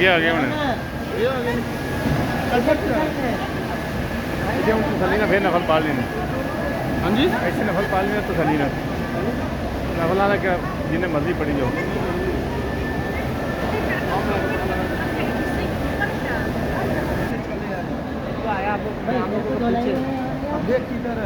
ये आ गया मैंने ये तसली ना फिर नफल पाल लेने। हाँ जी ऐसे नफल पाल लेने तसली ना नफल आना क्या जिन्हें मर्जी पड़ी जाओ। आया आप लोग देख किधर है